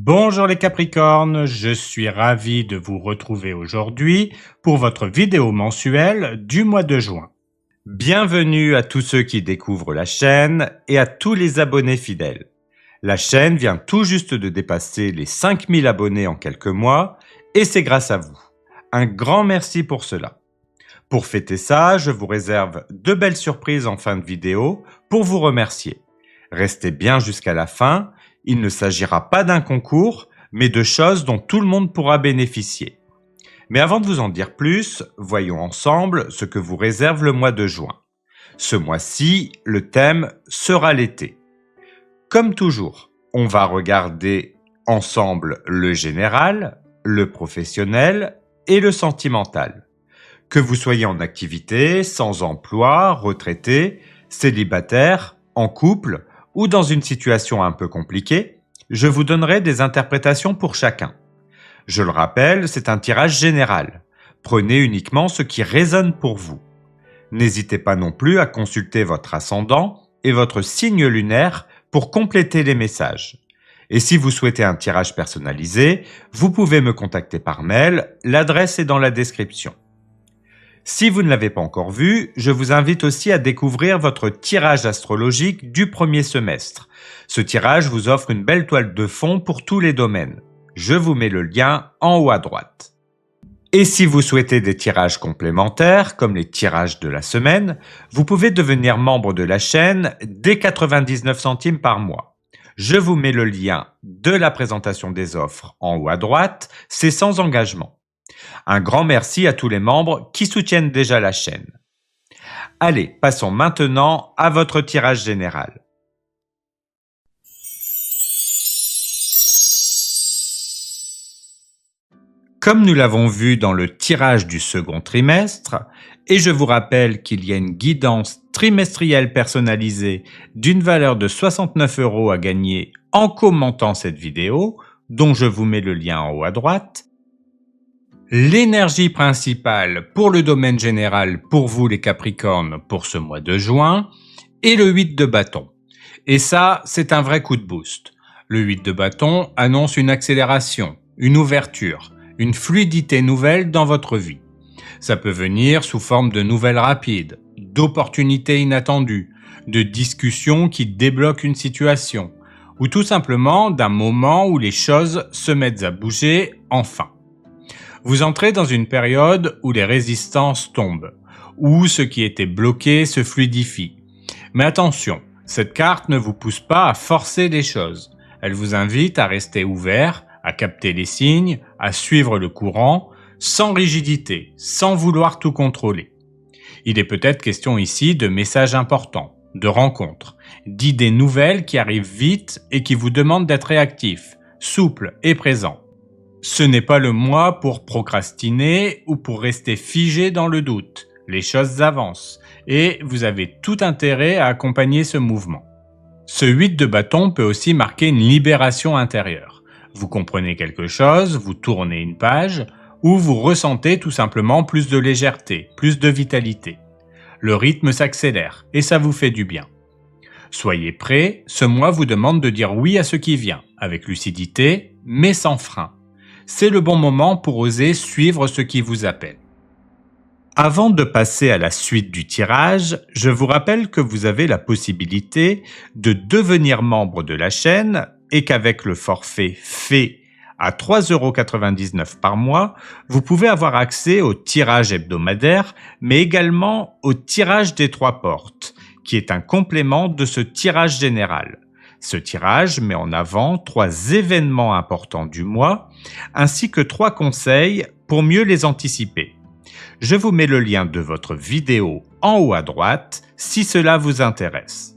Bonjour les Capricornes, je suis ravi de vous retrouver aujourd'hui pour votre vidéo mensuelle du mois de juin. Bienvenue à tous ceux qui découvrent la chaîne et à tous les abonnés fidèles. La chaîne vient tout juste de dépasser les 5000 abonnés en quelques mois et c'est grâce à vous. Un grand merci pour cela. Pour fêter ça, je vous réserve de belles surprises en fin de vidéo pour vous remercier. Restez bien jusqu'à la fin. Il ne s'agira pas d'un concours, mais de choses dont tout le monde pourra bénéficier. Mais avant de vous en dire plus, voyons ensemble ce que vous réserve le mois de juin. Ce mois-ci, le thème sera l'été. Comme toujours, on va regarder ensemble le général, le professionnel et le sentimental. Que vous soyez en activité, sans emploi, retraité, célibataire, en couple, ou dans une situation un peu compliquée, je vous donnerai des interprétations pour chacun. Je le rappelle, c'est un tirage général. Prenez uniquement ce qui résonne pour vous. N'hésitez pas non plus à consulter votre ascendant et votre signe lunaire pour compléter les messages. Et si vous souhaitez un tirage personnalisé, vous pouvez me contacter par mail, l'adresse est dans la description. Si vous ne l'avez pas encore vu, je vous invite aussi à découvrir votre tirage astrologique du premier semestre. Ce tirage vous offre une belle toile de fond pour tous les domaines. Je vous mets le lien en haut à droite. Et si vous souhaitez des tirages complémentaires, comme les tirages de la semaine, vous pouvez devenir membre de la chaîne dès 99 centimes par mois. Je vous mets le lien de la présentation des offres en haut à droite, c'est sans engagement. Un grand merci à tous les membres qui soutiennent déjà la chaîne. Allez, passons maintenant à votre tirage général. Comme nous l'avons vu dans le tirage du second trimestre, et je vous rappelle qu'il y a une guidance trimestrielle personnalisée d'une valeur de 69 € à gagner en commentant cette vidéo, dont je vous mets le lien en haut à droite. L'énergie principale pour le domaine général pour vous les Capricornes pour ce mois de juin est le 8 de bâton. Et ça, c'est un vrai coup de boost. Le 8 de bâton annonce une accélération, une ouverture, une fluidité nouvelle dans votre vie. Ça peut venir sous forme de nouvelles rapides, d'opportunités inattendues, de discussions qui débloquent une situation, ou tout simplement d'un moment où les choses se mettent à bouger enfin. Vous entrez dans une période où les résistances tombent, où ce qui était bloqué se fluidifie. Mais attention, cette carte ne vous pousse pas à forcer les choses. Elle vous invite à rester ouvert, à capter les signes, à suivre le courant, sans rigidité, sans vouloir tout contrôler. Il est peut-être question ici de messages importants, de rencontres, d'idées nouvelles qui arrivent vite et qui vous demandent d'être réactif, souple et présent. Ce n'est pas le mois pour procrastiner ou pour rester figé dans le doute. Les choses avancent et vous avez tout intérêt à accompagner ce mouvement. Ce 8 de bâton peut aussi marquer une libération intérieure. Vous comprenez quelque chose, vous tournez une page ou vous ressentez tout simplement plus de légèreté, plus de vitalité. Le rythme s'accélère et ça vous fait du bien. Soyez prêts, ce mois vous demande de dire oui à ce qui vient, avec lucidité mais sans frein. C'est le bon moment pour oser suivre ce qui vous appelle. Avant de passer à la suite du tirage, je vous rappelle que vous avez la possibilité de devenir membre de la chaîne et qu'avec le forfait fait à 3,99 € par mois, vous pouvez avoir accès au tirage hebdomadaire, mais également au tirage des 3 portes, qui est un complément de ce tirage général. Ce tirage met en avant 3 événements importants du mois, ainsi que 3 conseils pour mieux les anticiper. Je vous mets le lien de votre vidéo en haut à droite si cela vous intéresse.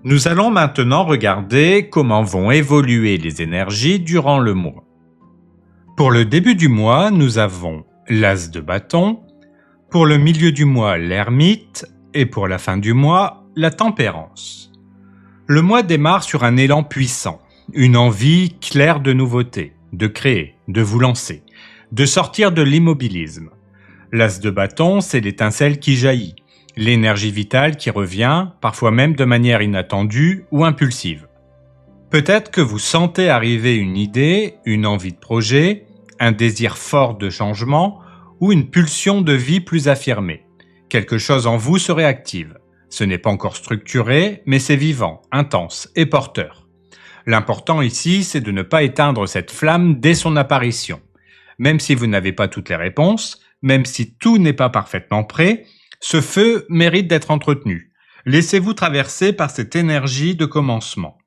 Nous allons maintenant regarder comment vont évoluer les énergies durant le mois. Pour le début du mois, nous avons l'As de bâton, pour le milieu du mois, l'Ermite, et pour la fin du mois, la Tempérance. Le mois démarre sur un élan puissant, une envie claire de nouveauté, de créer, de vous lancer, de sortir de l'immobilisme. L'As de bâton, c'est l'étincelle qui jaillit, l'énergie vitale qui revient, parfois même de manière inattendue ou impulsive. Peut-être que vous sentez arriver une idée, une envie de projet, un désir fort de changement ou une pulsion de vie plus affirmée. Quelque chose en vous se réactive. Ce n'est pas encore structuré, mais c'est vivant, intense et porteur. L'important ici, c'est de ne pas éteindre cette flamme dès son apparition. Même si vous n'avez pas toutes les réponses, même si tout n'est pas parfaitement prêt, ce feu mérite d'être entretenu. Laissez-vous traverser par cette énergie de commencement.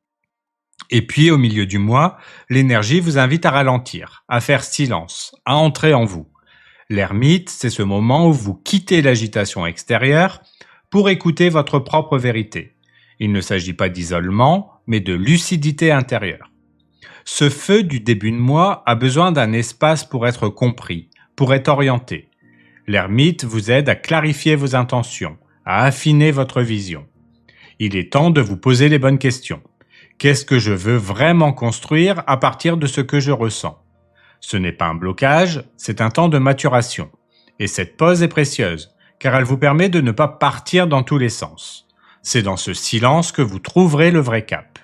Et puis, au milieu du mois, l'énergie vous invite à ralentir, à faire silence, à entrer en vous. L'ermite, c'est ce moment où vous quittez l'agitation extérieure pour écouter votre propre vérité. Il ne s'agit pas d'isolement, mais de lucidité intérieure. Ce feu du début de mois a besoin d'un espace pour être compris, pour être orienté. L'ermite vous aide à clarifier vos intentions, à affiner votre vision. Il est temps de vous poser les bonnes questions. Qu'est-ce que je veux vraiment construire à partir de ce que je ressens? Ce n'est pas un blocage, c'est un temps de maturation. Et cette pause est précieuse, car elle vous permet de ne pas partir dans tous les sens. C'est dans ce silence que vous trouverez le vrai cap.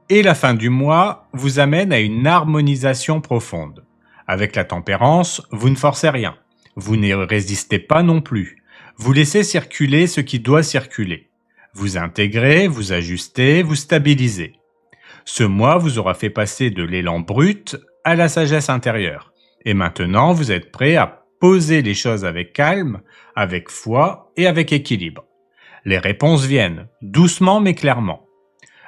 Et la fin du mois vous amène à une harmonisation profonde. Avec la tempérance, vous ne forcez rien. Vous n'y résistez pas non plus. Vous laissez circuler ce qui doit circuler. Vous intégrez, vous ajustez, vous stabilisez. Ce mois vous aura fait passer de l'élan brut à la sagesse intérieure. Et maintenant, vous êtes prêt à poser les choses avec calme, avec foi et avec équilibre. Les réponses viennent, doucement mais clairement.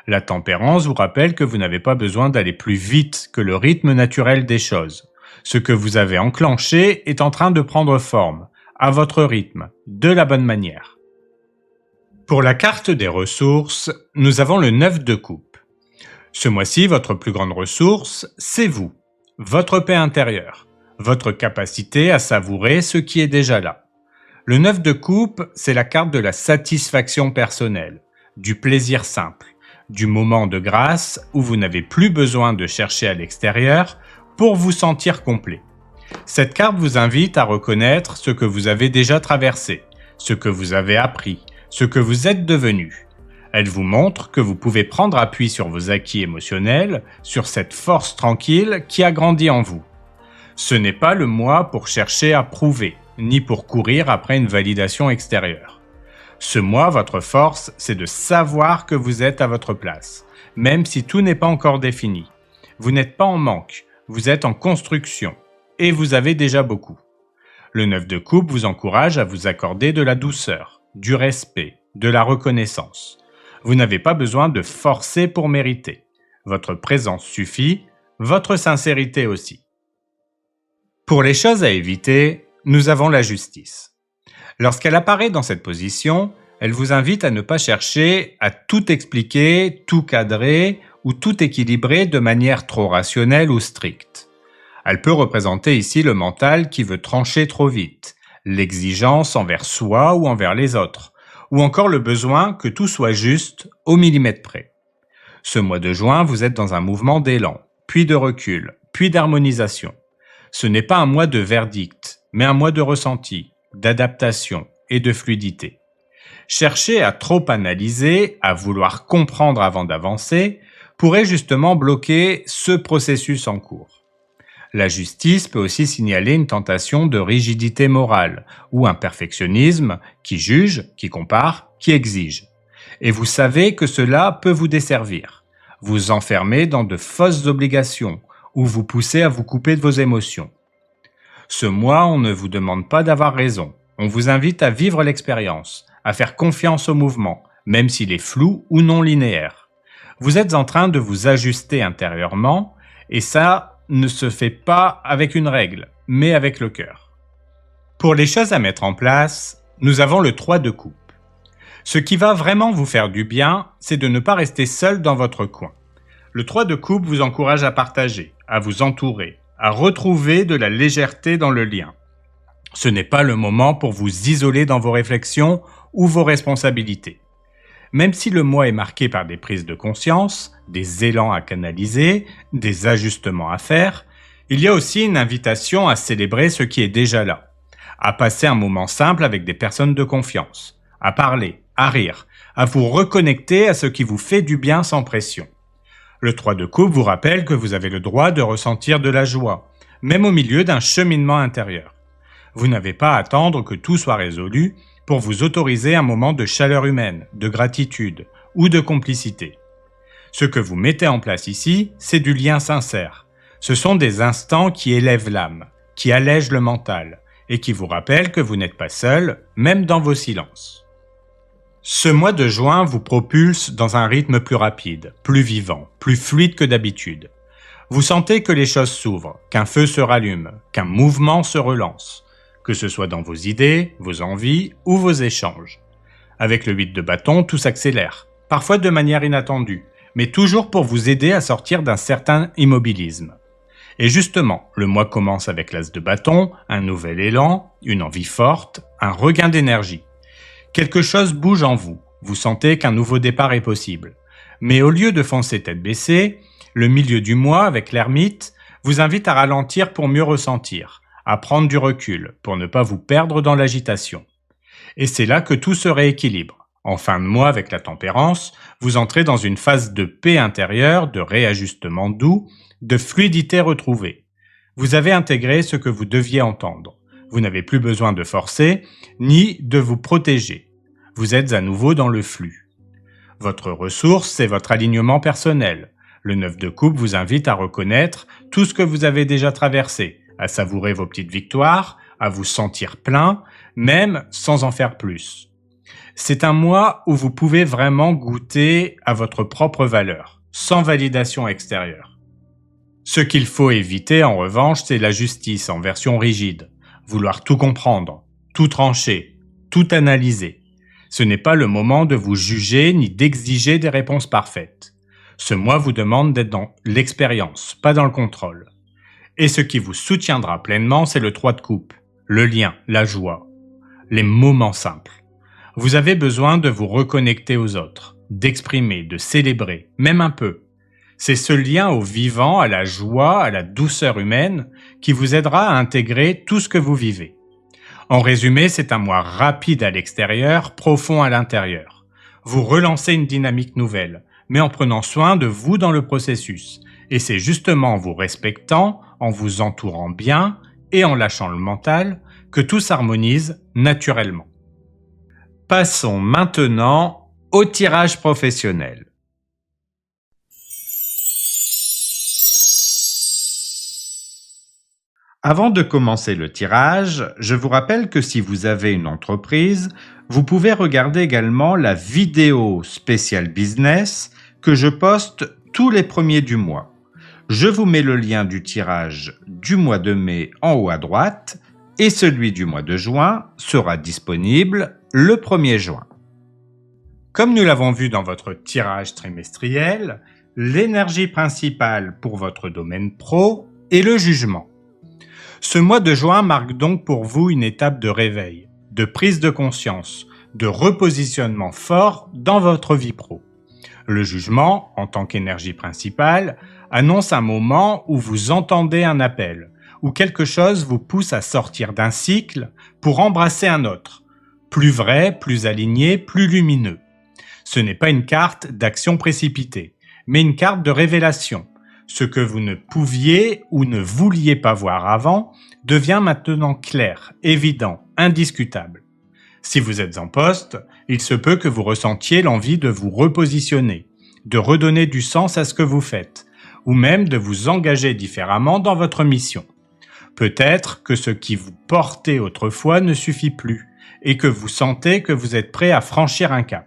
La tempérance vous rappelle que vous n'avez pas besoin d'aller plus vite que le rythme naturel des choses. Ce que vous avez enclenché est en train de prendre forme, à votre rythme, de la bonne manière. Pour la carte des ressources, nous avons le 9 de coupe. Ce mois-ci, votre plus grande ressource, c'est vous, votre paix intérieure, votre capacité à savourer ce qui est déjà là. Le 9 de coupe, c'est la carte de la satisfaction personnelle, du plaisir simple, du moment de grâce où vous n'avez plus besoin de chercher à l'extérieur pour vous sentir complet. Cette carte vous invite à reconnaître ce que vous avez déjà traversé, ce que vous avez appris, ce que vous êtes devenu. Elle vous montre que vous pouvez prendre appui sur vos acquis émotionnels, sur cette force tranquille qui a grandi en vous. Ce n'est pas le mois pour chercher à prouver, ni pour courir après une validation extérieure. Ce mois, votre force, c'est de savoir que vous êtes à votre place, même si tout n'est pas encore défini. Vous n'êtes pas en manque, vous êtes en construction, et vous avez déjà beaucoup. Le 9 de coupe vous encourage à vous accorder de la douceur, du respect, de la reconnaissance. Vous n'avez pas besoin de forcer pour mériter. Votre présence suffit, votre sincérité aussi. Pour les choses à éviter, nous avons la justice. Lorsqu'elle apparaît dans cette position, elle vous invite à ne pas chercher à tout expliquer, tout cadrer ou tout équilibrer de manière trop rationnelle ou stricte. Elle peut représenter ici le mental qui veut trancher trop vite, l'exigence envers soi ou envers les autres, ou encore le besoin que tout soit juste au millimètre près. Ce mois de juin, vous êtes dans un mouvement d'élan, puis de recul, puis d'harmonisation. Ce n'est pas un mois de verdict, mais un mois de ressenti, d'adaptation et de fluidité. Chercher à trop analyser, à vouloir comprendre avant d'avancer, pourrait justement bloquer ce processus en cours. La justice peut aussi signaler une tentation de rigidité morale ou un perfectionnisme qui juge, qui compare, qui exige. Et vous savez que cela peut vous desservir, vous enfermer dans de fausses obligations ou vous pousser à vous couper de vos émotions. Ce mois, on ne vous demande pas d'avoir raison. On vous invite à vivre l'expérience, à faire confiance au mouvement, même s'il est flou ou non linéaire. Vous êtes en train de vous ajuster intérieurement et ça ne se fait pas avec une règle, mais avec le cœur. Pour les choses à mettre en place, nous avons le 3 de coupe. Ce qui va vraiment vous faire du bien, c'est de ne pas rester seul dans votre coin. Le 3 de coupe vous encourage à partager, à vous entourer, à retrouver de la légèreté dans le lien. Ce n'est pas le moment pour vous isoler dans vos réflexions ou vos responsabilités. Même si le mois est marqué par des prises de conscience, des élans à canaliser, des ajustements à faire, il y a aussi une invitation à célébrer ce qui est déjà là, à passer un moment simple avec des personnes de confiance, à parler, à rire, à vous reconnecter à ce qui vous fait du bien sans pression. Le 3 de coupe vous rappelle que vous avez le droit de ressentir de la joie, même au milieu d'un cheminement intérieur. Vous n'avez pas à attendre que tout soit résolu pour vous autoriser un moment de chaleur humaine, de gratitude ou de complicité. Ce que vous mettez en place ici, c'est du lien sincère. Ce sont des instants qui élèvent l'âme, qui allègent le mental et qui vous rappellent que vous n'êtes pas seul, même dans vos silences. Ce mois de juin vous propulse dans un rythme plus rapide, plus vivant, plus fluide que d'habitude. Vous sentez que les choses s'ouvrent, qu'un feu se rallume, qu'un mouvement se relance, que ce soit dans vos idées, vos envies ou vos échanges. Avec le 8 de bâton, tout s'accélère, parfois de manière inattendue, mais toujours pour vous aider à sortir d'un certain immobilisme. Et justement, le mois commence avec l'as de bâton, un nouvel élan, une envie forte, un regain d'énergie. Quelque chose bouge en vous, vous sentez qu'un nouveau départ est possible. Mais au lieu de foncer tête baissée, le milieu du mois avec l'ermite vous invite à ralentir pour mieux ressentir, à prendre du recul pour ne pas vous perdre dans l'agitation. Et c'est là que tout se rééquilibre. En fin de mois avec la tempérance, vous entrez dans une phase de paix intérieure, de réajustement doux, de fluidité retrouvée. Vous avez intégré ce que vous deviez entendre. Vous n'avez plus besoin de forcer, ni de vous protéger. Vous êtes à nouveau dans le flux. Votre ressource, c'est votre alignement personnel. Le 9 de coupe vous invite à reconnaître tout ce que vous avez déjà traversé, à savourer vos petites victoires, à vous sentir plein, même sans en faire plus. C'est un mois où vous pouvez vraiment goûter à votre propre valeur, sans validation extérieure. Ce qu'il faut éviter, en revanche, c'est la justice en version rigide. Vouloir tout comprendre, tout trancher, tout analyser. Ce n'est pas le moment de vous juger ni d'exiger des réponses parfaites. Ce mois vous demande d'être dans l'expérience, pas dans le contrôle. Et ce qui vous soutiendra pleinement, c'est le 3 de coupe, le lien, la joie, les moments simples. Vous avez besoin de vous reconnecter aux autres, d'exprimer, de célébrer, même un peu. C'est ce lien au vivant, à la joie, à la douceur humaine qui vous aidera à intégrer tout ce que vous vivez. En résumé, c'est un mois rapide à l'extérieur, profond à l'intérieur. Vous relancez une dynamique nouvelle, mais en prenant soin de vous dans le processus. Et c'est justement en vous respectant, en vous entourant bien et en lâchant le mental que tout s'harmonise naturellement. Passons maintenant au tirage professionnel. Avant de commencer le tirage, je vous rappelle que si vous avez une entreprise, vous pouvez regarder également la vidéo spéciale business que je poste tous les premiers du mois. Je vous mets le lien du tirage du mois de mai en haut à droite et celui du mois de juin sera disponible le 1er juin. Comme nous l'avons vu dans votre tirage trimestriel, l'énergie principale pour votre domaine pro est le jugement. Ce mois de juin marque donc pour vous une étape de réveil, de prise de conscience, de repositionnement fort dans votre vie pro. Le jugement, en tant qu'énergie principale, annonce un moment où vous entendez un appel, où quelque chose vous pousse à sortir d'un cycle pour embrasser un autre, plus vrai, plus aligné, plus lumineux. Ce n'est pas une carte d'action précipitée, mais une carte de révélation. Ce que vous ne pouviez ou ne vouliez pas voir avant devient maintenant clair, évident, indiscutable. Si vous êtes en poste, il se peut que vous ressentiez l'envie de vous repositionner, de redonner du sens à ce que vous faites, ou même de vous engager différemment dans votre mission. Peut-être que ce qui vous portait autrefois ne suffit plus, et que vous sentez que vous êtes prêt à franchir un cap.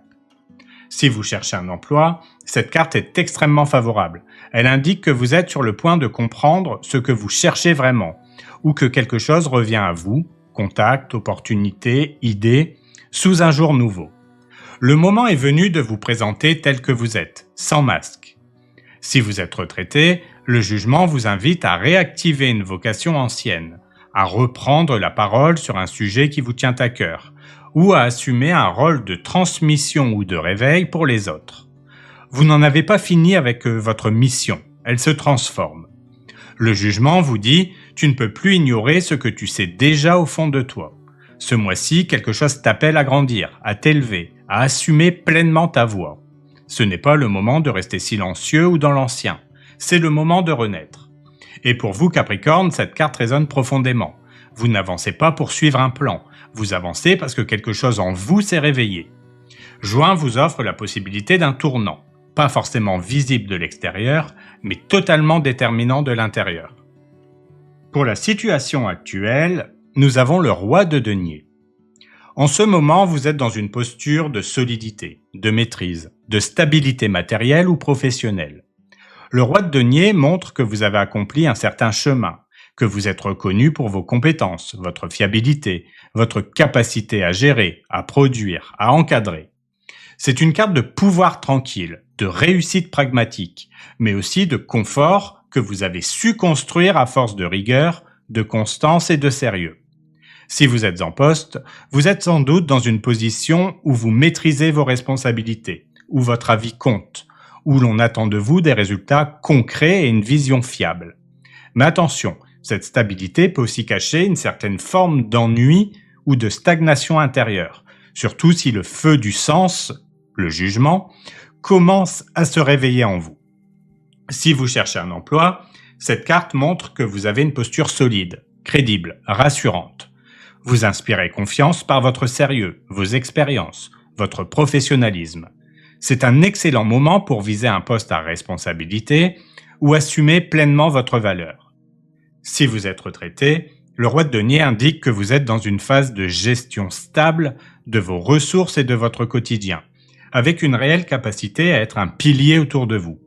Si vous cherchez un emploi, cette carte est extrêmement favorable. Elle indique que vous êtes sur le point de comprendre ce que vous cherchez vraiment, ou que quelque chose revient à vous, contact, opportunité, idée, sous un jour nouveau. Le moment est venu de vous présenter tel que vous êtes, sans masque. Si vous êtes retraité, le jugement vous invite à réactiver une vocation ancienne, à reprendre la parole sur un sujet qui vous tient à cœur, ou à assumer un rôle de transmission ou de réveil pour les autres. Vous n'en avez pas fini avec votre mission, elle se transforme. Le jugement vous dit « tu ne peux plus ignorer ce que tu sais déjà au fond de toi ». Ce mois-ci, quelque chose t'appelle à grandir, à t'élever, à assumer pleinement ta voix. Ce n'est pas le moment de rester silencieux ou dans l'ancien, c'est le moment de renaître. Et pour vous Capricorne, cette carte résonne profondément. Vous n'avancez pas pour suivre un plan, vous avancez parce que quelque chose en vous s'est réveillé. Juin vous offre la possibilité d'un tournant, pas forcément visible de l'extérieur, mais totalement déterminant de l'intérieur. Pour la situation actuelle, nous avons le roi de denier. En ce moment, vous êtes dans une posture de solidité, de maîtrise, de stabilité matérielle ou professionnelle. Le roi de denier montre que vous avez accompli un certain chemin, que vous êtes reconnu pour vos compétences, votre fiabilité, votre capacité à gérer, à produire, à encadrer. C'est une carte de pouvoir tranquille, de réussite pragmatique, mais aussi de confort que vous avez su construire à force de rigueur, de constance et de sérieux. Si vous êtes en poste, vous êtes sans doute dans une position où vous maîtrisez vos responsabilités, où votre avis compte, où l'on attend de vous des résultats concrets et une vision fiable. Mais attention, cette stabilité peut aussi cacher une certaine forme d'ennui ou de stagnation intérieure, surtout si le feu du sens, le jugement, commence à se réveiller en vous. Si vous cherchez un emploi, cette carte montre que vous avez une posture solide, crédible, rassurante. Vous inspirez confiance par votre sérieux, vos expériences, votre professionnalisme. C'est un excellent moment pour viser un poste à responsabilité ou assumer pleinement votre valeur. Si vous êtes retraité, le roi de denier indique que vous êtes dans une phase de gestion stable de vos ressources et de votre quotidien, avec une réelle capacité à être un pilier autour de vous.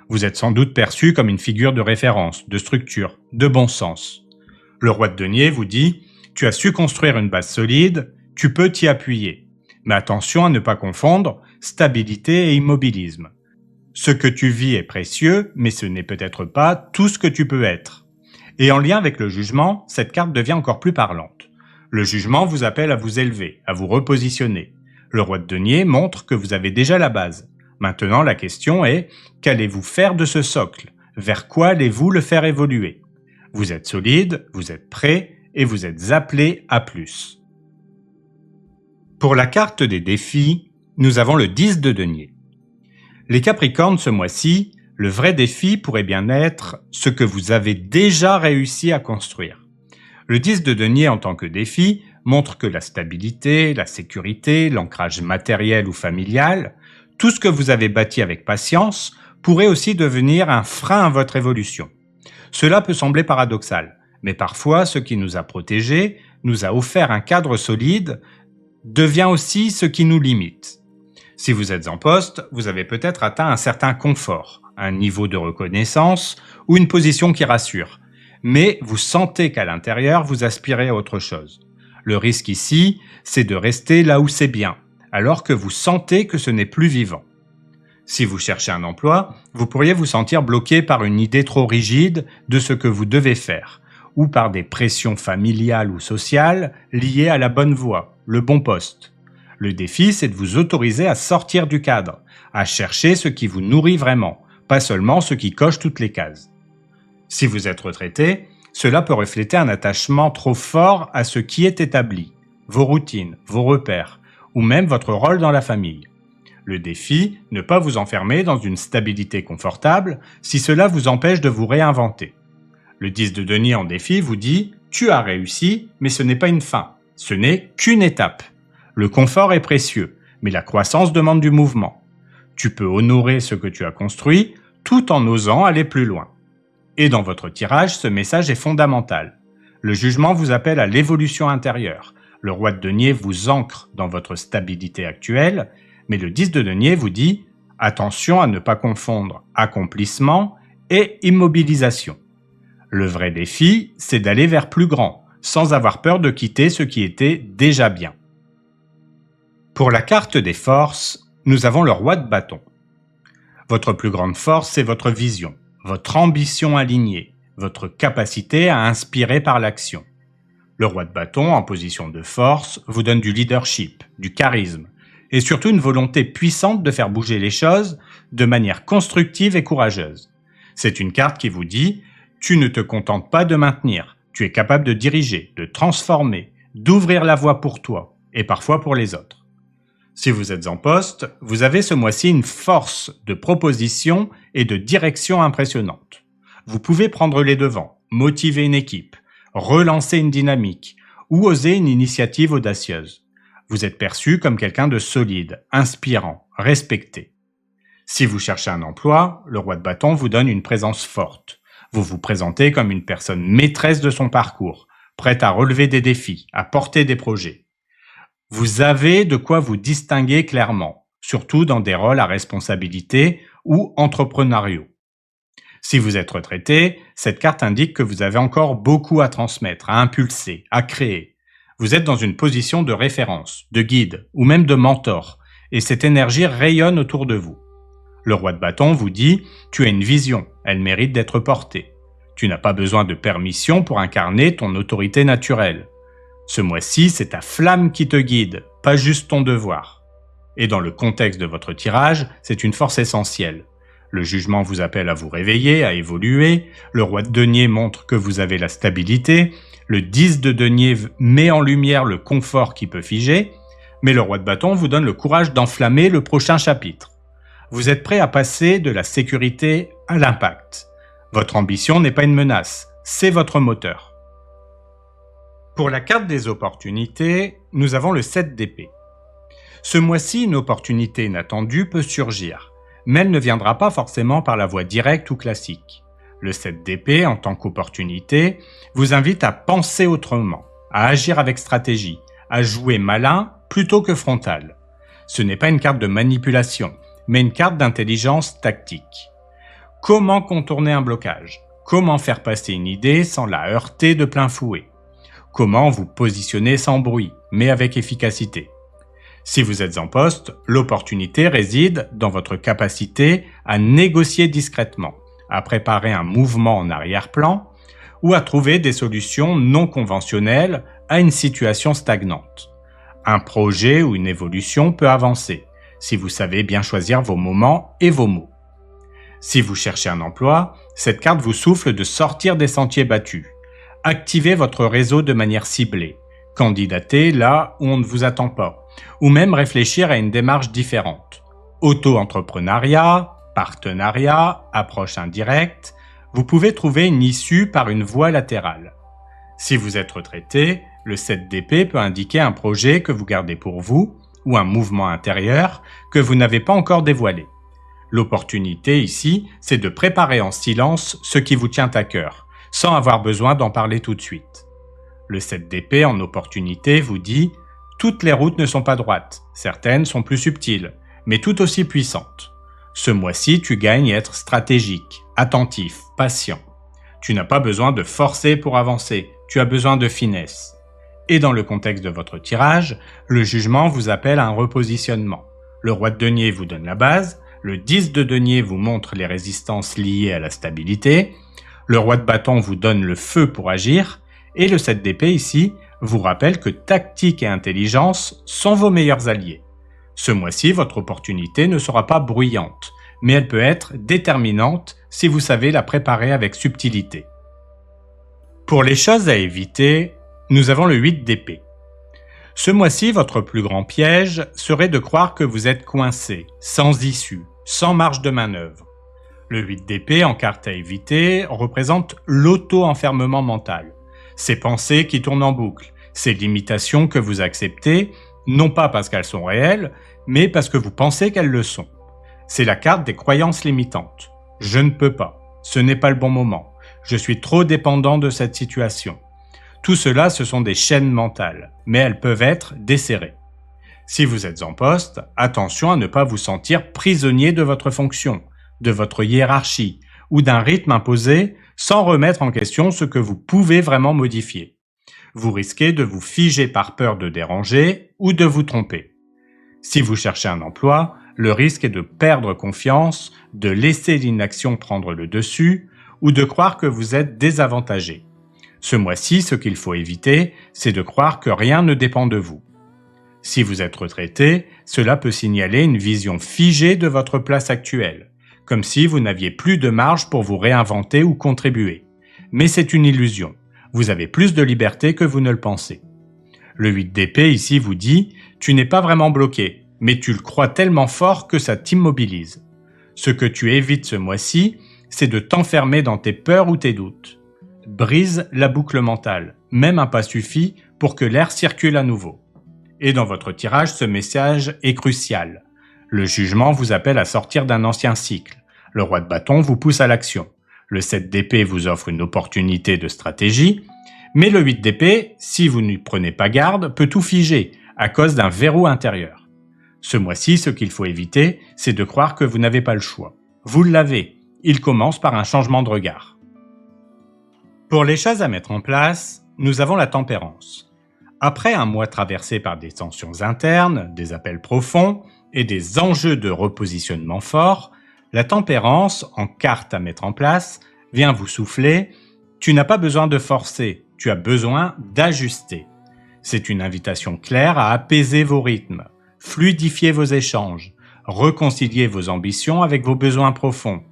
Vous êtes sans doute perçu comme une figure de référence, de structure, de bon sens. Le roi de denier vous dit « Tu as su construire une base solide, tu peux t'y appuyer. Mais attention à ne pas confondre stabilité et immobilisme. Ce que tu vis est précieux, mais ce n'est peut-être pas tout ce que tu peux être. » Et en lien avec le jugement, cette carte devient encore plus parlante. Le jugement vous appelle à vous élever, à vous repositionner. Le roi de denier montre que vous avez déjà la base. Maintenant, la question est, qu'allez-vous faire de ce socle? Vers quoi allez-vous le faire évoluer? Vous êtes solide, vous êtes prêt et vous êtes appelé à plus. Pour la carte des défis, nous avons le 10 de denier. Les Capricornes ce mois-ci, le vrai défi pourrait bien être ce que vous avez déjà réussi à construire. Le 10 de denier en tant que défi montre que la stabilité, la sécurité, l'ancrage matériel ou familial, tout ce que vous avez bâti avec patience pourrait aussi devenir un frein à votre évolution. Cela peut sembler paradoxal, mais parfois ce qui nous a protégés, nous a offert un cadre solide, devient aussi ce qui nous limite. Si vous êtes en poste, vous avez peut-être atteint un certain confort, un niveau de reconnaissance ou une position qui rassure, mais vous sentez qu'à l'intérieur, vous aspirez à autre chose. Le risque ici, c'est de rester là où c'est bien, alors que vous sentez que ce n'est plus vivant. Si vous cherchez un emploi, vous pourriez vous sentir bloqué par une idée trop rigide de ce que vous devez faire, ou par des pressions familiales ou sociales liées à la bonne voie, le bon poste. Le défi, c'est de vous autoriser à sortir du cadre, à chercher ce qui vous nourrit vraiment, pas seulement ce qui coche toutes les cases. Si vous êtes retraité, cela peut refléter un attachement trop fort à ce qui est établi, vos routines, vos repères, ou même votre rôle dans la famille. Le défi, ne pas vous enfermer dans une stabilité confortable si cela vous empêche de vous réinventer. Le 10 de denier en défi vous dit « Tu as réussi, mais ce n'est pas une fin, ce n'est qu'une étape. Le confort est précieux, mais la croissance demande du mouvement. Tu peux honorer ce que tu as construit tout en osant aller plus loin. » Et dans votre tirage, ce message est fondamental. Le jugement vous appelle à l'évolution intérieure. Le roi de denier vous ancre dans votre stabilité actuelle, mais le 10 de denier vous dit « Attention à ne pas confondre accomplissement et immobilisation. » Le vrai défi, c'est d'aller vers plus grand, sans avoir peur de quitter ce qui était déjà bien. Pour la carte des forces, nous avons le roi de bâton. Votre plus grande force, c'est votre vision, votre ambition alignée, votre capacité à inspirer par l'action. Le roi de bâton, en position de force, vous donne du leadership, du charisme, et surtout une volonté puissante de faire bouger les choses de manière constructive et courageuse. C'est une carte qui vous dit « Tu ne te contentes pas de maintenir, tu es capable de diriger, de transformer, d'ouvrir la voie pour toi et parfois pour les autres. » Si vous êtes en poste, vous avez ce mois-ci une force de proposition et de direction impressionnante. Vous pouvez prendre les devants, motiver une équipe, relancer une dynamique ou oser une initiative audacieuse. Vous êtes perçu comme quelqu'un de solide, inspirant, respecté. Si vous cherchez un emploi, le roi de bâton vous donne une présence forte. Vous vous présentez comme une personne maîtresse de son parcours, prête à relever des défis, à porter des projets. Vous avez de quoi vous distinguer clairement, surtout dans des rôles à responsabilité ou entrepreneuriaux. Si vous êtes retraité, cette carte indique que vous avez encore beaucoup à transmettre, à impulser, à créer. Vous êtes dans une position de référence, de guide ou même de mentor, et cette énergie rayonne autour de vous. Le roi de bâton vous dit « Tu as une vision, elle mérite d'être portée. Tu n'as pas besoin de permission pour incarner ton autorité naturelle. Ce mois-ci, c'est ta flamme qui te guide, pas juste ton devoir. » Et dans le contexte de votre tirage, c'est une force essentielle. Le jugement vous appelle à vous réveiller, à évoluer. Le roi de denier montre que vous avez la stabilité. Le 10 de denier met en lumière le confort qui peut figer. Mais le roi de bâton vous donne le courage d'enflammer le prochain chapitre. Vous êtes prêt à passer de la sécurité à l'impact. Votre ambition n'est pas une menace, c'est votre moteur. Pour la carte des opportunités, nous avons le 7 d'épée. Ce mois-ci, une opportunité inattendue peut surgir, mais elle ne viendra pas forcément par la voie directe ou classique. Le 7 d'épée, en tant qu'opportunité, vous invite à penser autrement, à agir avec stratégie, à jouer malin plutôt que frontal. Ce n'est pas une carte de manipulation, mais une carte d'intelligence tactique. Comment contourner un blocage? Comment faire passer une idée sans la heurter de plein fouet? Comment vous positionner sans bruit, mais avec efficacité? Si vous êtes en poste, l'opportunité réside dans votre capacité à négocier discrètement, à préparer un mouvement en arrière-plan ou à trouver des solutions non conventionnelles à une situation stagnante. Un projet ou une évolution peut avancer si vous savez bien choisir vos moments et vos mots. Si vous cherchez un emploi, cette carte vous souffle de sortir des sentiers battus. Activez votre réseau de manière ciblée, candidatez là où on ne vous attend pas, ou même réfléchir à une démarche différente. Auto-entrepreneuriat, partenariat, approche indirecte, vous pouvez trouver une issue par une voie latérale. Si vous êtes retraité, le 7 d'épée peut indiquer un projet que vous gardez pour vous, ou un mouvement intérieur que vous n'avez pas encore dévoilé. L'opportunité ici, c'est de préparer en silence ce qui vous tient à cœur, sans avoir besoin d'en parler tout de suite. Le 7 d'épée en opportunité vous dit « Toutes les routes ne sont pas droites, certaines sont plus subtiles, mais tout aussi puissantes. Ce mois-ci, tu gagnes à être stratégique, attentif, patient. Tu n'as pas besoin de forcer pour avancer, tu as besoin de finesse. » Et dans le contexte de votre tirage, le jugement vous appelle à un repositionnement. Le roi de denier vous donne la base, le 10 de denier vous montre les résistances liées à la stabilité, le roi de bâton vous donne le feu pour agir, et le 7 d'épée ici vous rappelle que tactique et intelligence sont vos meilleurs alliés. Ce mois-ci, votre opportunité ne sera pas bruyante, mais elle peut être déterminante si vous savez la préparer avec subtilité. Pour les choses à éviter, nous avons le 8 d'épée. Ce mois-ci, votre plus grand piège serait de croire que vous êtes coincé, sans issue, sans marge de manœuvre. Le 8 d'épée en carte à éviter représente l'auto-enfermement mental. Ces pensées qui tournent en boucle, ces limitations que vous acceptez, non pas parce qu'elles sont réelles, mais parce que vous pensez qu'elles le sont. C'est la carte des croyances limitantes. Je ne peux pas, ce n'est pas le bon moment, je suis trop dépendant de cette situation. Tout cela, ce sont des chaînes mentales, mais elles peuvent être desserrées. Si vous êtes en poste, attention à ne pas vous sentir prisonnier de votre fonction, de votre hiérarchie ou d'un rythme imposé sans remettre en question ce que vous pouvez vraiment modifier. Vous risquez de vous figer par peur de déranger ou de vous tromper. Si vous cherchez un emploi, le risque est de perdre confiance, de laisser l'inaction prendre le dessus ou de croire que vous êtes désavantagé. Ce mois-ci, ce qu'il faut éviter, c'est de croire que rien ne dépend de vous. Si vous êtes retraité, cela peut signaler une vision figée de votre place actuelle, comme si vous n'aviez plus de marge pour vous réinventer ou contribuer. Mais c'est une illusion. Vous avez plus de liberté que vous ne le pensez. Le 8 d'épée ici vous dit « Tu n'es pas vraiment bloqué. mais tu le crois tellement fort que ça t'immobilise. Ce que tu évites ce mois-ci, c'est de t'enfermer dans tes peurs ou tes doutes. Brise la boucle mentale, même un pas suffit pour que l'air circule à nouveau. Et dans votre tirage, ce message est crucial. Le jugement vous appelle à sortir d'un ancien cycle. Le roi de bâton vous pousse à l'action. Le 7 d'épée vous offre une opportunité de stratégie. Mais le 8 d'épée, si vous n'y prenez pas garde, peut tout figer à cause d'un verrou intérieur. Ce mois-ci, ce qu'il faut éviter, c'est de croire que vous n'avez pas le choix. Vous l'avez. Il commence par un changement de regard. Pour les choses à mettre en place, nous avons la tempérance. Après un mois traversé par des tensions internes, des appels profonds et des enjeux de repositionnement forts, la tempérance, en carte à mettre en place, vient vous souffler « Tu n'as pas besoin de forcer, tu as besoin d'ajuster ». C'est une invitation claire à apaiser vos rythmes, fluidifier vos échanges, réconcilier vos ambitions avec vos besoins profonds,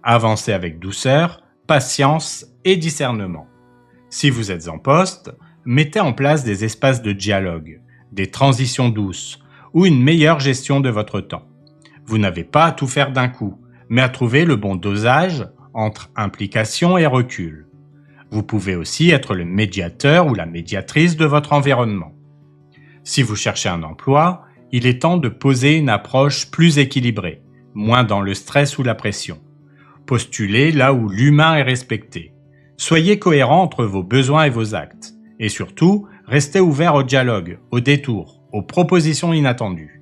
avancer avec douceur, patience et discernement. Si vous êtes en poste, mettez en place des espaces de dialogue, des transitions douces ou une meilleure gestion de votre temps. Vous n'avez pas à tout faire d'un coup, mais à trouver le bon dosage entre implication et recul. Vous pouvez aussi être le médiateur ou la médiatrice de votre environnement. Si vous cherchez un emploi, il est temps de poser une approche plus équilibrée, moins dans le stress ou la pression. Postulez là où l'humain est respecté. Soyez cohérent entre vos besoins et vos actes. Et surtout, restez ouvert au dialogue, aux détours, aux propositions inattendues.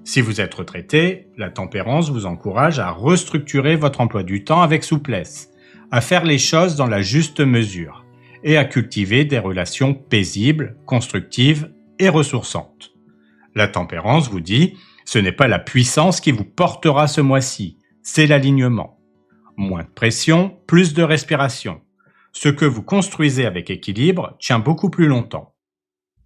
Si vous êtes retraité, la tempérance vous encourage à restructurer votre emploi du temps avec souplesse, à faire les choses dans la juste mesure et à cultiver des relations paisibles, constructives et ressourçantes. La tempérance vous dit, ce n'est pas la puissance qui vous portera ce mois-ci, c'est l'alignement. Moins de pression, plus de respiration. Ce que vous construisez avec équilibre tient beaucoup plus longtemps.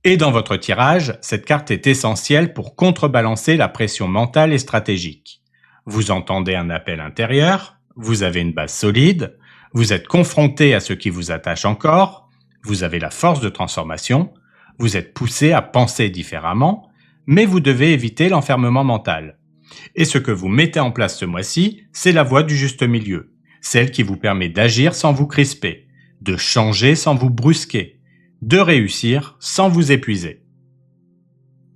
Et dans votre tirage, cette carte est essentielle pour contrebalancer la pression mentale et stratégique. Vous entendez un appel intérieur, vous avez une base solide, vous êtes confronté à ce qui vous attache encore, vous avez la force de transformation, vous êtes poussé à penser différemment, mais vous devez éviter l'enfermement mental. Et ce que vous mettez en place ce mois-ci, c'est la voie du juste milieu, celle qui vous permet d'agir sans vous crisper, de changer sans vous brusquer, de réussir sans vous épuiser.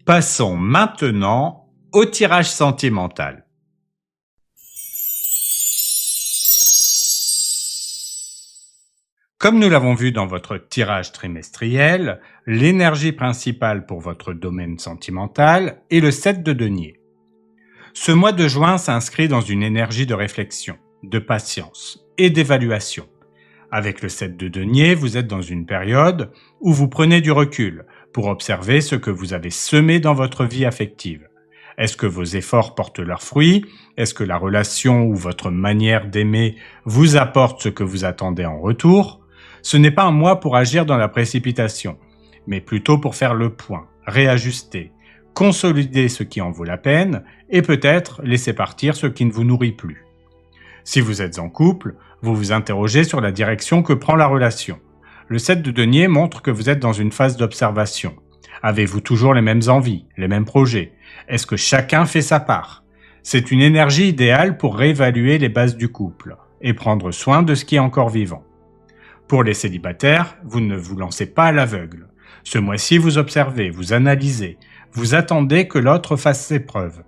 Passons maintenant au tirage sentimental. Comme nous l'avons vu dans votre tirage trimestriel, l'énergie principale pour votre domaine sentimental est le 7 de denier. Ce mois de juin s'inscrit dans une énergie de réflexion, de patience et d'évaluation. Avec le 7 de denier, vous êtes dans une période où vous prenez du recul pour observer ce que vous avez semé dans votre vie affective. Est-ce que vos efforts portent leurs fruits? Est-ce que la relation ou votre manière d'aimer vous apporte ce que vous attendez en retour? Ce n'est pas un mois pour agir dans la précipitation, mais plutôt pour faire le point, réajuster, consolider ce qui en vaut la peine et peut-être laisser partir ce qui ne vous nourrit plus. Si vous êtes en couple, vous vous interrogez sur la direction que prend la relation. Le 7 de denier montre que vous êtes dans une phase d'observation. Avez-vous toujours les mêmes envies, les mêmes projets? Est-ce que chacun fait sa part? C'est une énergie idéale pour réévaluer les bases du couple et prendre soin de ce qui est encore vivant. Pour les célibataires, vous ne vous lancez pas à l'aveugle. Ce mois-ci, vous observez, vous analysez, vous attendez que l'autre fasse ses preuves.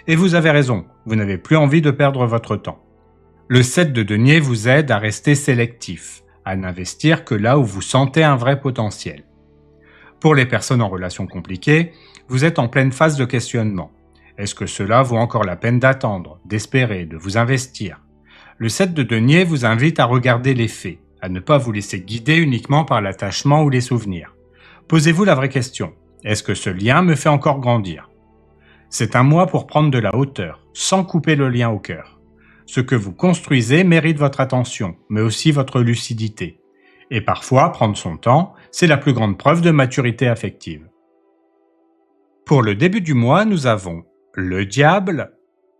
Et vous avez raison, vous n'avez plus envie de perdre votre temps. Le 7 de denier vous aide à rester sélectif, à n'investir que là où vous sentez un vrai potentiel. Pour les personnes en relation compliquée, vous êtes en pleine phase de questionnement. Est-ce que cela vaut encore la peine d'attendre, d'espérer, de vous investir? Le 7 de denier vous invite à regarder les faits, à ne pas vous laisser guider uniquement par l'attachement ou les souvenirs. Posez-vous la vraie question. Est-ce que ce lien me fait encore grandir? C'est un mois pour prendre de la hauteur, sans couper le lien au cœur. Ce que vous construisez mérite votre attention, mais aussi votre lucidité. Et parfois, prendre son temps, c'est la plus grande preuve de maturité affective. Pour le début du mois, nous avons le diable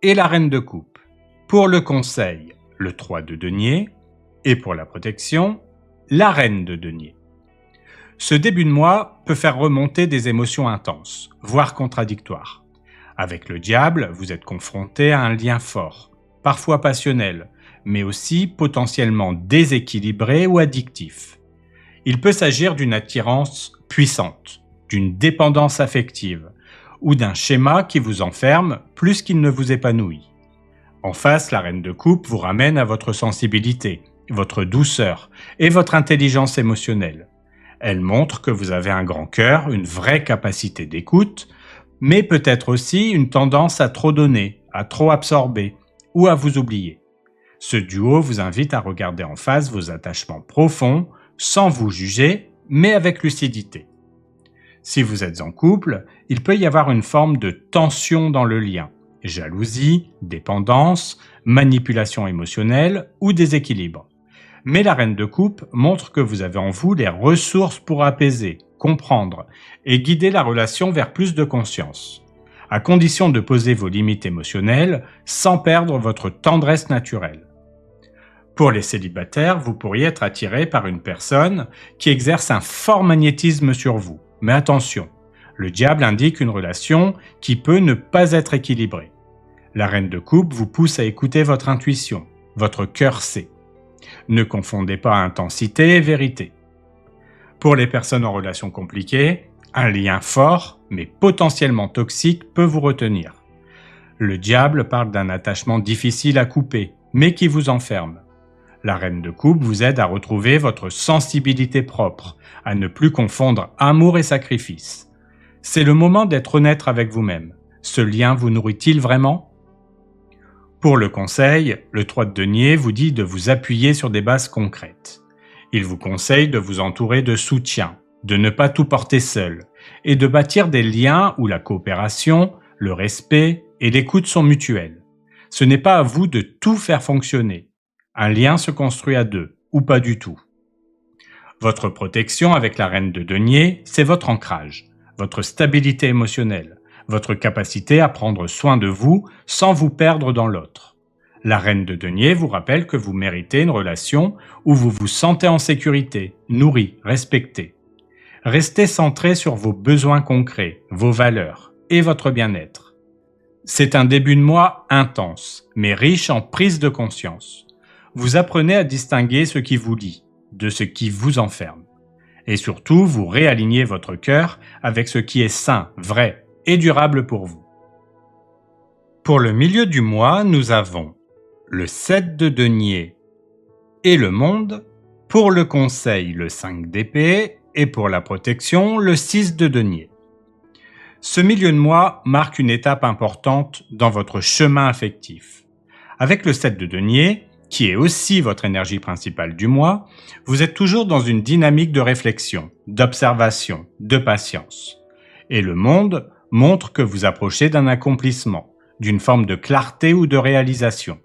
et la reine de coupe. Pour le conseil, le 3 de denier. Et pour la protection, la reine de denier. Ce début de mois peut faire remonter des émotions intenses, voire contradictoires. Avec le diable, vous êtes confronté à un lien fort, parfois passionnel, mais aussi potentiellement déséquilibré ou addictif. Il peut s'agir d'une attirance puissante, d'une dépendance affective, ou d'un schéma qui vous enferme plus qu'il ne vous épanouit. En face, la reine de coupe vous ramène à votre sensibilité, votre douceur et votre intelligence émotionnelle. Elle montre que vous avez un grand cœur, une vraie capacité d'écoute, mais peut-être aussi une tendance à trop donner, à trop absorber ou à vous oublier. Ce duo vous invite à regarder en face vos attachements profonds, sans vous juger, mais avec lucidité. Si vous êtes en couple, il peut y avoir une forme de tension dans le lien, jalousie, dépendance, manipulation émotionnelle ou déséquilibre. Mais la reine de coupe montre que vous avez en vous les ressources pour apaiser, comprendre et guider la relation vers plus de conscience, à condition de poser vos limites émotionnelles sans perdre votre tendresse naturelle. Pour les célibataires, vous pourriez être attiré par une personne qui exerce un fort magnétisme sur vous. Mais attention, le diable indique une relation qui peut ne pas être équilibrée. La reine de coupe vous pousse à écouter votre intuition, votre cœur sait. Ne confondez pas intensité et vérité. Pour les personnes en relation compliquée, un lien fort, mais potentiellement toxique, peut vous retenir. Le diable parle d'un attachement difficile à couper, mais qui vous enferme. La reine de coupe vous aide à retrouver votre sensibilité propre, à ne plus confondre amour et sacrifice. C'est le moment d'être honnête avec vous-même. Ce lien vous nourrit-il vraiment ? Pour le conseil, le 3 de denier vous dit de vous appuyer sur des bases concrètes. Il vous conseille de vous entourer de soutien, de ne pas tout porter seul, et de bâtir des liens où la coopération, le respect et l'écoute sont mutuels. Ce n'est pas à vous de tout faire fonctionner. Un lien se construit à deux, ou pas du tout. Votre protection avec la reine de denier, c'est votre ancrage, votre stabilité émotionnelle, votre capacité à prendre soin de vous sans vous perdre dans l'autre. La reine de denier vous rappelle que vous méritez une relation où vous vous sentez en sécurité, nourri, respecté. Restez centré sur vos besoins concrets, vos valeurs et votre bien-être. C'est un début de mois intense, mais riche en prise de conscience. Vous apprenez à distinguer ce qui vous lie de ce qui vous enferme. Et surtout, vous réalignez votre cœur avec ce qui est sain, vrai et durable pour vous. Pour le milieu du mois, nous avons le 7 de denier et le monde, pour le conseil le 5 d'épée et pour la protection le 6 de denier. Ce milieu de mois marque une étape importante dans votre chemin affectif. Avec le 7 de denier, qui est aussi votre énergie principale du mois, vous êtes toujours dans une dynamique de réflexion, d'observation, de patience. Et le monde montre que vous approchez d'un accomplissement, d'une forme de clarté ou de réalisation.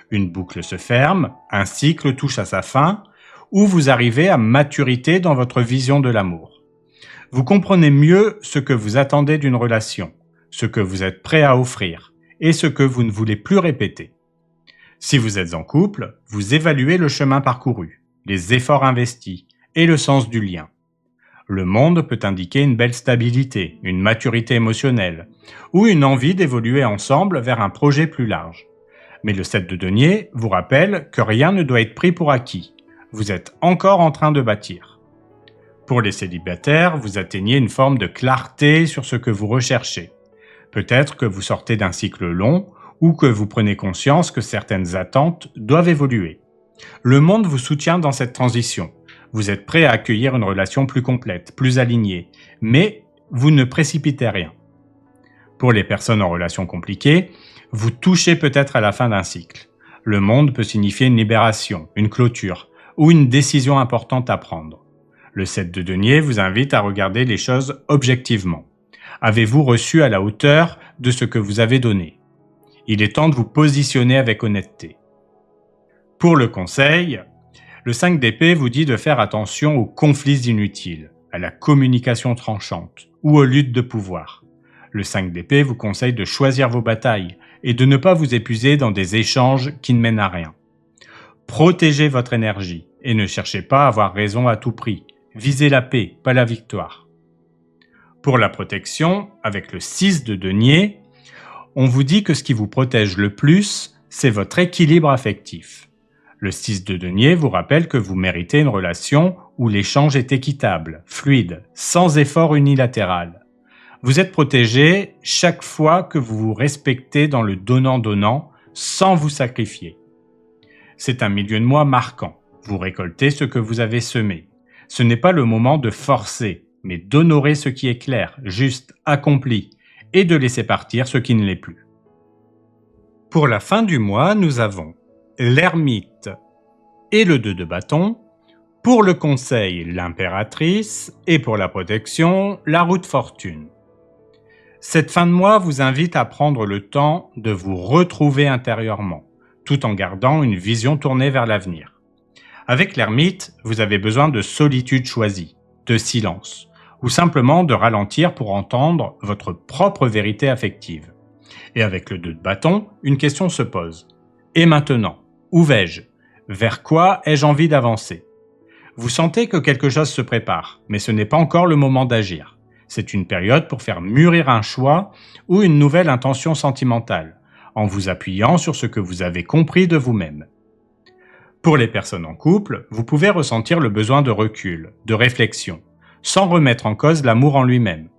Une boucle se ferme, un cycle touche à sa fin, ou vous arrivez à maturité dans votre vision de l'amour. Vous comprenez mieux ce que vous attendez d'une relation, ce que vous êtes prêt à offrir, et ce que vous ne voulez plus répéter. Si vous êtes en couple, vous évaluez le chemin parcouru, les efforts investis et le sens du lien. Le monde peut indiquer une belle stabilité, une maturité émotionnelle ou une envie d'évoluer ensemble vers un projet plus large. Mais le 7 de denier vous rappelle que rien ne doit être pris pour acquis. Vous êtes encore en train de bâtir. Pour les célibataires, vous atteignez une forme de clarté sur ce que vous recherchez. Peut-être que vous sortez d'un cycle long ou que vous prenez conscience que certaines attentes doivent évoluer. Le monde vous soutient dans cette transition. Vous êtes prêt à accueillir une relation plus complète, plus alignée, mais vous ne précipitez rien. Pour les personnes en relation compliquée, vous touchez peut-être à la fin d'un cycle. Le monde peut signifier une libération, une clôture ou une décision importante à prendre. Le 7 de denier vous invite à regarder les choses objectivement. Avez-vous reçu à la hauteur de ce que vous avez donné ? Il est temps de vous positionner avec honnêteté. Pour le conseil, le 5 d'épée vous dit de faire attention aux conflits inutiles, à la communication tranchante ou aux luttes de pouvoir. Le 5 d'épée vous conseille de choisir vos batailles et de ne pas vous épuiser dans des échanges qui ne mènent à rien. Protégez votre énergie et ne cherchez pas à avoir raison à tout prix. Visez la paix, pas la victoire. Pour la protection, avec le 6 de denier, on vous dit que ce qui vous protège le plus, c'est votre équilibre affectif. Le 6 de denier vous rappelle que vous méritez une relation où l'échange est équitable, fluide, sans effort unilatéral. Vous êtes protégé chaque fois que vous vous respectez dans le donnant-donnant sans vous sacrifier. C'est un milieu de mois marquant. Vous récoltez ce que vous avez semé. Ce n'est pas le moment de forcer, mais d'honorer ce qui est clair, juste, accompli, et de laisser partir ce qui ne l'est plus. Pour la fin du mois, nous avons l'ermite et le 2 de bâton, pour le conseil, l'impératrice, et pour la protection, la roue de fortune. Cette fin de mois vous invite à prendre le temps de vous retrouver intérieurement, tout en gardant une vision tournée vers l'avenir. Avec l'ermite, vous avez besoin de solitude choisie, de silence, ou simplement de ralentir pour entendre votre propre vérité affective. Et avec le 2 de bâton, une question se pose. Et maintenant, où vais-je? Vers quoi ai-je envie d'avancer? Vous sentez que quelque chose se prépare, mais ce n'est pas encore le moment d'agir. C'est une période pour faire mûrir un choix ou une nouvelle intention sentimentale, en vous appuyant sur ce que vous avez compris de vous-même. Pour les personnes en couple, vous pouvez ressentir le besoin de recul, de réflexion, sans remettre en cause l'amour en lui-même.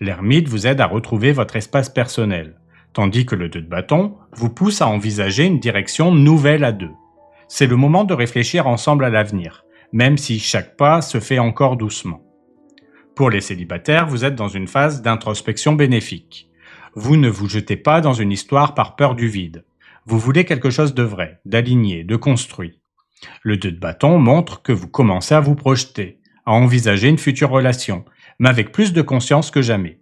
L'ermite vous aide à retrouver votre espace personnel, tandis que le 2 de bâton vous pousse à envisager une direction nouvelle à deux. C'est le moment de réfléchir ensemble à l'avenir, même si chaque pas se fait encore doucement. Pour les célibataires, vous êtes dans une phase d'introspection bénéfique. Vous ne vous jetez pas dans une histoire par peur du vide. Vous voulez quelque chose de vrai, d'aligné, de construit. Le 2 de bâton montre que vous commencez à vous projeter, à envisager une future relation, mais avec plus de conscience que jamais.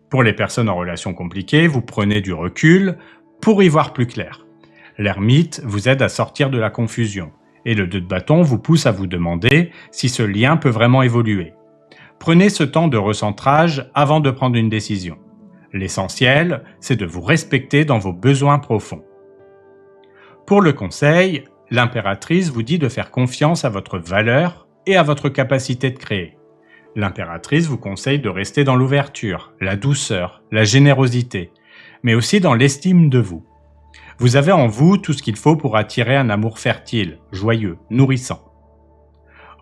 Pour les personnes en relation compliquée, vous prenez du recul pour y voir plus clair. L'ermite vous aide à sortir de la confusion, et le 2 de bâton vous pousse à vous demander si ce lien peut vraiment évoluer. Prenez ce temps de recentrage avant de prendre une décision. L'essentiel, c'est de vous respecter dans vos besoins profonds. Pour le conseil, l'impératrice vous dit de faire confiance à votre valeur et à votre capacité de créer. L'impératrice vous conseille de rester dans l'ouverture, la douceur, la générosité, mais aussi dans l'estime de vous. Vous avez en vous tout ce qu'il faut pour attirer un amour fertile, joyeux, nourrissant.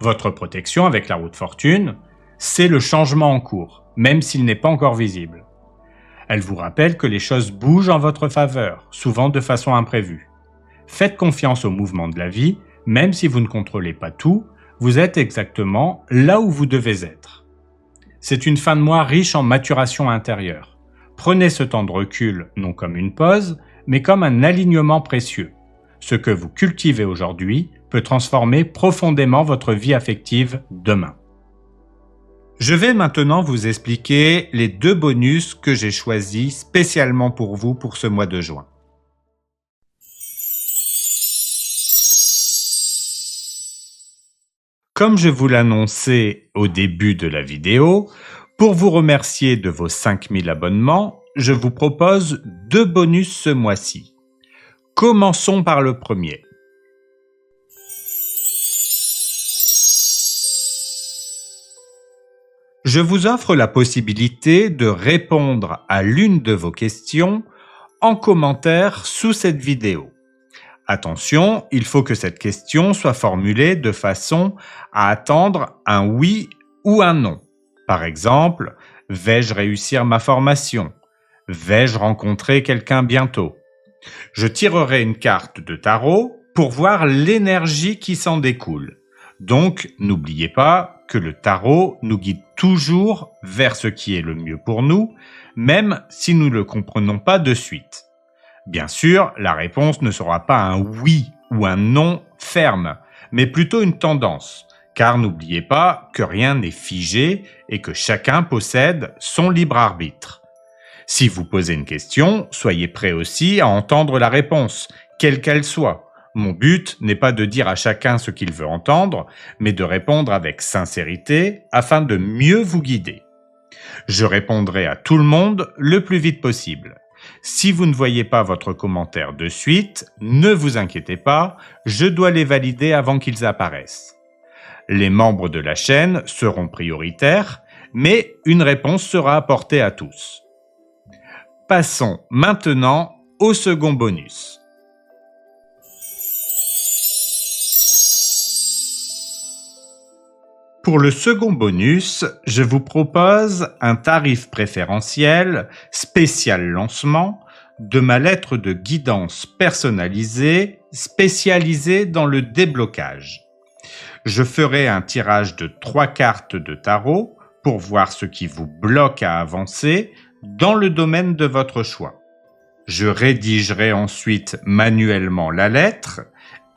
Votre protection avec la roue de fortune, c'est le changement en cours, même s'il n'est pas encore visible. Elle vous rappelle que les choses bougent en votre faveur, souvent de façon imprévue. Faites confiance au mouvement de la vie, même si vous ne contrôlez pas tout, vous êtes exactement là où vous devez être. C'est une fin de mois riche en maturation intérieure. Prenez ce temps de recul non comme une pause, mais comme un alignement précieux. Ce que vous cultivez aujourd'hui peut transformer profondément votre vie affective demain. Je vais maintenant vous expliquer les 2 bonus que j'ai choisis spécialement pour vous pour ce mois de juin. Comme je vous l'annonçais au début de la vidéo, pour vous remercier de vos 5000 abonnements, je vous propose 2 bonus ce mois-ci. Commençons par le premier. Je vous offre la possibilité de répondre à l'une de vos questions en commentaire sous cette vidéo. Attention, il faut que cette question soit formulée de façon à attendre un oui ou un non. Par exemple, vais-je réussir ma formation? Vais-je rencontrer quelqu'un bientôt? Je tirerai une carte de tarot pour voir l'énergie qui s'en découle. Donc, n'oubliez pas que le tarot nous guide toujours vers ce qui est le mieux pour nous, même si nous ne le comprenons pas de suite. Bien sûr, la réponse ne sera pas un oui ou un non ferme, mais plutôt une tendance, car n'oubliez pas que rien n'est figé et que chacun possède son libre arbitre. Si vous posez une question, soyez prêt aussi à entendre la réponse, quelle qu'elle soit. Mon but n'est pas de dire à chacun ce qu'il veut entendre, mais de répondre avec sincérité afin de mieux vous guider. Je répondrai à tout le monde le plus vite possible. Si vous ne voyez pas votre commentaire de suite, ne vous inquiétez pas, je dois les valider avant qu'ils apparaissent. Les membres de la chaîne seront prioritaires, mais une réponse sera apportée à tous. Passons maintenant au second bonus. Pour le second bonus, je vous propose un tarif préférentiel spécial lancement de ma lettre de guidance personnalisée spécialisée dans le déblocage. Je ferai un tirage de 3 cartes de tarot pour voir ce qui vous bloque à avancer dans le domaine de votre choix. Je rédigerai ensuite manuellement la lettre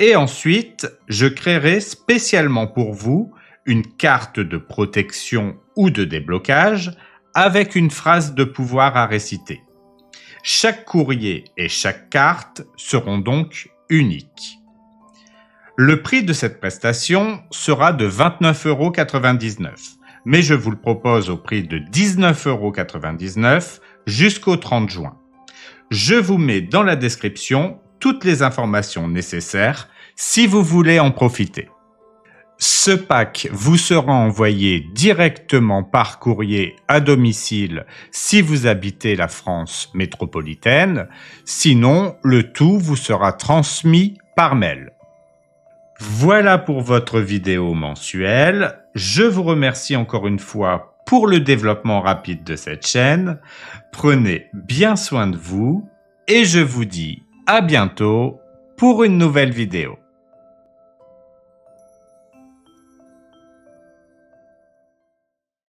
et ensuite je créerai spécialement pour vous une carte de protection ou de déblocage avec une phrase de pouvoir à réciter. Chaque courrier et chaque carte seront donc uniques. Le prix de cette prestation sera de 29,99 €, mais je vous le propose au prix de 19,99 € jusqu'au 30 juin. Je vous mets dans la description toutes les informations nécessaires si vous voulez en profiter. Ce pack vous sera envoyé directement par courrier à domicile si vous habitez la France métropolitaine. Sinon, le tout vous sera transmis par mail. Voilà pour votre vidéo mensuelle. Je vous remercie encore une fois pour le développement rapide de cette chaîne. Prenez bien soin de vous et je vous dis à bientôt pour une nouvelle vidéo.